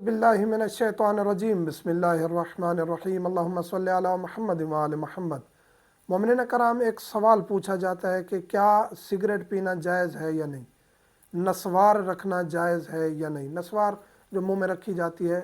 बिल्लाहि मिनश्शैतानिर्रजीम बिस्मिल्लाहिर्रहमानिर्रहीम अल्लाहुम्मा सल्लि अला मुहम्मद व आले मुहम्मद। मोमिनीन कराम, एक सवाल पूछा जाता है कि क्या सिगरेट पीना जायज़ है या नहीं, नस्वार रखना जायज़ है या नहीं। नस्वार जो मुंह में रखी जाती है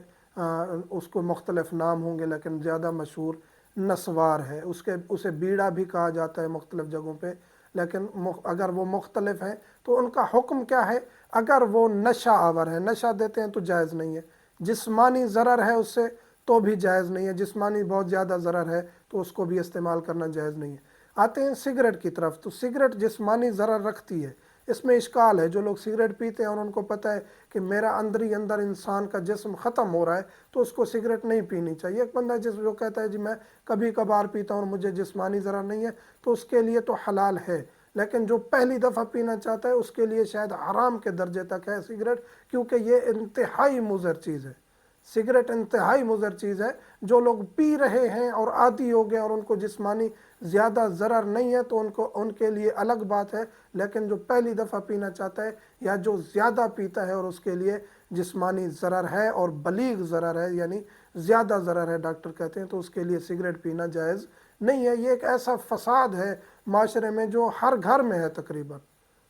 उसको मुख्तलिफ नाम होंगे, लेकिन ज़्यादा मशहूर नस्वार है। उसे बीड़ा भी कहा जाता है मुख्तलिफ जगहों पे, लेकिन अगर वो मुख्तलिफ हैं तो उनका हुक्म क्या है। अगर वो नशा आवर है, नशा देते हैं तो जायज़ नहीं है। जिस्मानी ज़रर है उससे तो भी जायज़ नहीं है। जिस्मानी बहुत ज़्यादा ज़रर है तो उसको भी इस्तेमाल करना जायज़ नहीं है। आते हैं सिगरेट की तरफ, तो सिगरेट जिस्मानी ज़रर रखती है, इसमें इश्काल है। जो लोग सिगरेट पीते हैं और उनको पता है कि मेरा अंदर ही अंदर इंसान का जिस्म ख़त्म हो रहा है, तो उसको सिगरेट नहीं पीनी चाहिए। एक बंदा जो कहता है जी मैं कभी कभार पीता हूँ और मुझे जिस्मानी ज़रर नहीं है, तो उसके लिए तो हलाल है। लेकिन जो पहली दफ़ा पीना चाहता है उसके लिए शायद हराम के दर्जे तक है सिगरेट, क्योंकि ये इंतहाई मुज़र चीज़ है। सिगरेट इंतहाई मुज़र चीज़ है। जो लोग पी रहे हैं और आदी हो गए और उनको जिस्मानी ज़्यादा ज़रर नहीं है तो उनके लिए अलग बात है। लेकिन जो पहली दफ़ा पीना चाहता है या जो ज़्यादा पीता है और उसके लिए जिस्मानी ज़रर है और बलीग ज़रर है, यानी ज़्यादा ज़रर है डॉक्टर कहते हैं, तो उसके लिए सिगरेट पीना जायज़ नहीं है। ये एक ऐसा फसाद है माशरे में जो हर घर में है तकरीबन।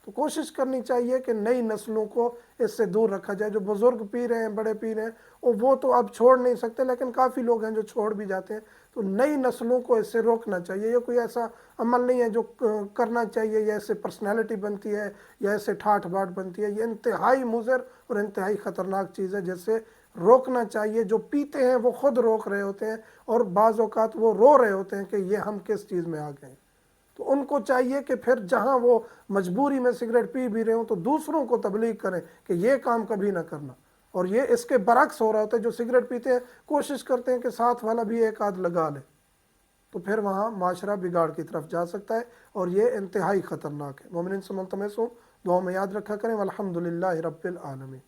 तो कोशिश करनी चाहिए कि नई नस्लों को इससे दूर रखा जाए। जो बुज़ुर्ग पी रहे हैं, बड़े पी रहे हैं, और वो तो अब छोड़ नहीं सकते, लेकिन काफ़ी लोग हैं जो छोड़ भी जाते हैं। तो नई नस्लों को इससे रोकना चाहिए। ये कोई ऐसा अमल नहीं है जो करना चाहिए या इससे पर्सनैलिटी बनती है या इससे ठाठ बाट बनती है। ये इंतहाई मुज़र और इंतहाई ख़तरनाक चीज़ है जिससे रोकना चाहिए। जो पीते हैं वो ख़ुद रोक रहे होते हैं और बाज़ औक़ात वो रो रहे होते हैं कि ये हम किस चीज़ में आ गए। तो उनको चाहिए कि फिर जहां वो मजबूरी में सिगरेट पी भी रहे हो तो दूसरों को तबलीग करें कि ये काम कभी ना करना। और ये इसके बरक्स हो रहा होता है। जो सिगरेट पीते हैं कोशिश करते हैं कि साथ वाला भी एक आध लगा ले, तो फिर वहाँ माशरा बिगाड़ की तरफ जा सकता है और ये इंतहाई ख़तरनाक है। मोमिनीन से मुल्तमस हूँ, दुआ में याद रखा करें। अल्हम्दुलिल्लाहि रब्बिल आलमीन।